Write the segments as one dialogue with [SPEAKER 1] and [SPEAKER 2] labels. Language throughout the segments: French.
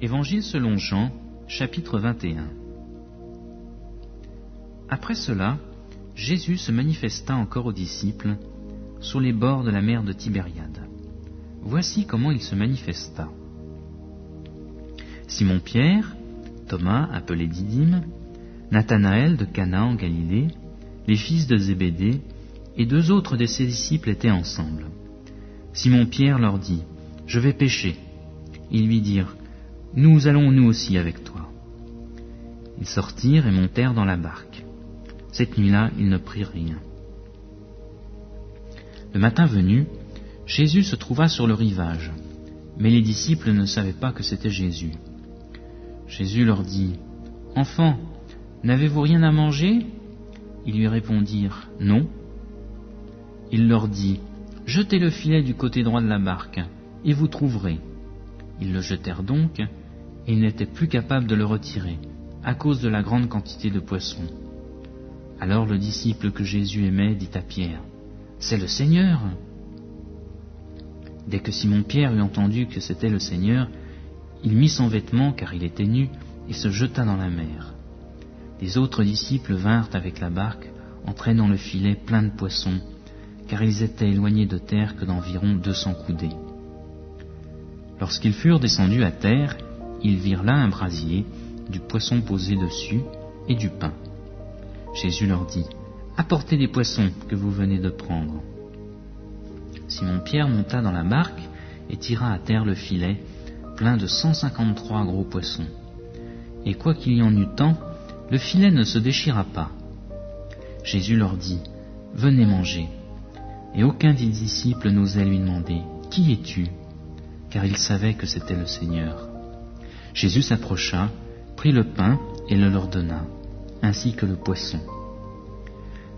[SPEAKER 1] Évangile selon Jean, chapitre 21. Après cela, Jésus se manifesta encore aux disciples sur les bords de la mer de Tibériade. Voici comment il se manifesta. Simon-Pierre, Thomas, appelé Didyme, Nathanaël de Cana en Galilée, les fils de Zébédée et 2 autres de ses disciples étaient ensemble. Simon-Pierre leur dit : « Je vais pêcher. » Ils lui dirent : « Nous allons nous aussi avec toi. » Ils sortirent et montèrent dans la barque. Cette nuit-là, ils ne prirent rien. Le matin venu, Jésus se trouva sur le rivage, mais les disciples ne savaient pas que c'était Jésus. Jésus leur dit : « Enfants, n'avez-vous rien à manger ?» Ils lui répondirent : « Non. » Il leur dit : « Jetez le filet du côté droit de la barque, et vous trouverez. » Ils le jetèrent donc, et ils n'étaient plus capables de le retirer, à cause de la grande quantité de poissons. Alors le disciple que Jésus aimait dit à Pierre : « C'est le Seigneur !» Dès que Simon-Pierre eut entendu que c'était le Seigneur, il mit son vêtement, car il était nu, et se jeta dans la mer. Les autres disciples vinrent avec la barque, entraînant le filet plein de poissons, car ils étaient éloignés de terre que d'environ 200 coudées. Lorsqu'ils furent descendus à terre, ils virent là un brasier, du poisson posé dessus et du pain. Jésus leur dit : « Apportez les poissons que vous venez de prendre. » Simon-Pierre monta dans la barque et tira à terre le filet, plein de 153 gros poissons. Et quoiqu'il y en eût tant, le filet ne se déchira pas. Jésus leur dit : « Venez manger. » Et aucun des disciples n'osait lui demander : « Qui es-tu » car il savait que c'était le Seigneur. Jésus s'approcha, prit le pain et le leur donna, ainsi que le poisson.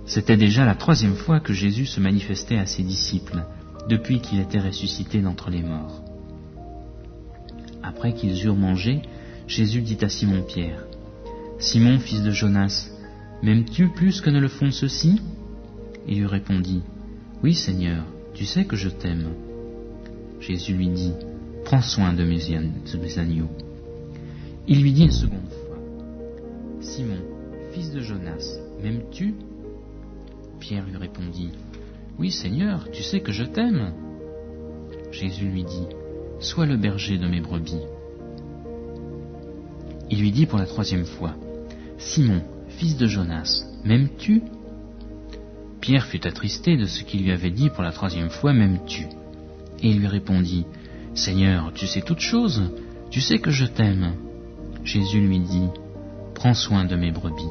[SPEAKER 1] C'était déjà la 3e fois que Jésus se manifestait à ses disciples, depuis qu'il était ressuscité d'entre les morts. Après qu'ils eurent mangé, Jésus dit à Simon-Pierre : « Simon, fils de Jonas, m'aimes-tu plus que ne le font ceux-ci » Il lui répondit : « Oui, Seigneur, tu sais que je t'aime. » Jésus lui dit : « Prends soin de mes agneaux. » Il lui dit une seconde fois : « Simon, fils de Jonas, m'aimes-tu » Pierre lui répondit : « Oui, Seigneur, tu sais que je t'aime. » Jésus lui dit : « Sois le berger de mes brebis. » Il lui dit pour la 3e fois : « Simon, fils de Jonas, m'aimes-tu » Pierre fut attristé de ce qu'il lui avait dit pour la 3e fois : « M'aimes-tu » Et il lui répondit : « Seigneur, tu sais toutes choses, tu sais que je t'aime. » Jésus lui dit : « Prends soin de mes brebis.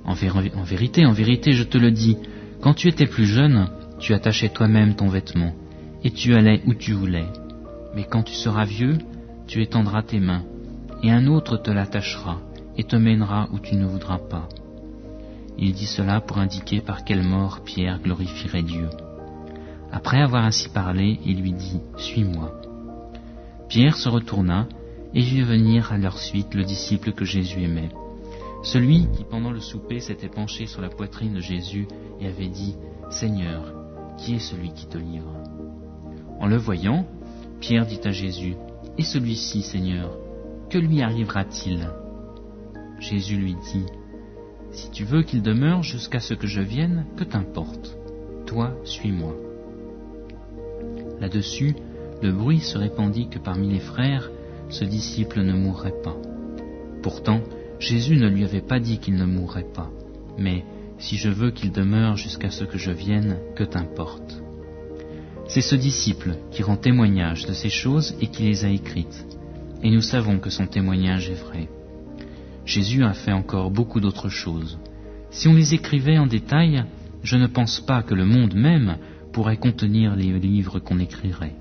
[SPEAKER 1] En vérité, je te le dis, quand tu étais plus jeune, tu attachais toi-même ton vêtement, et tu allais où tu voulais. Mais quand tu seras vieux, tu étendras tes mains, et un autre te l'attachera, et te mènera où tu ne voudras pas. » Il dit cela pour indiquer par quelle mort Pierre glorifierait Dieu. Après avoir ainsi parlé, il lui dit : « Suis-moi. » Pierre se retourna et vit venir à leur suite le disciple que Jésus aimait, celui qui pendant le souper s'était penché sur la poitrine de Jésus et avait dit : « Seigneur, qui est celui qui te livre » En le voyant, Pierre dit à Jésus : « Et celui-ci, Seigneur, que lui arrivera-t-il » Jésus lui dit : « Si tu veux qu'il demeure jusqu'à ce que je vienne, que t'importe ? Toi, suis-moi. » Là-dessus, le bruit se répandit que parmi les frères, ce disciple ne mourrait pas. Pourtant, Jésus ne lui avait pas dit qu'il ne mourrait pas, mais « Si je veux qu'il demeure jusqu'à ce que je vienne, que t'importe ?» C'est ce disciple qui rend témoignage de ces choses et qui les a écrites, et nous savons que son témoignage est vrai. Jésus a fait encore beaucoup d'autres choses. Si on les écrivait en détail, je ne pense pas que le monde même pourrait contenir les livres qu'on écrirait.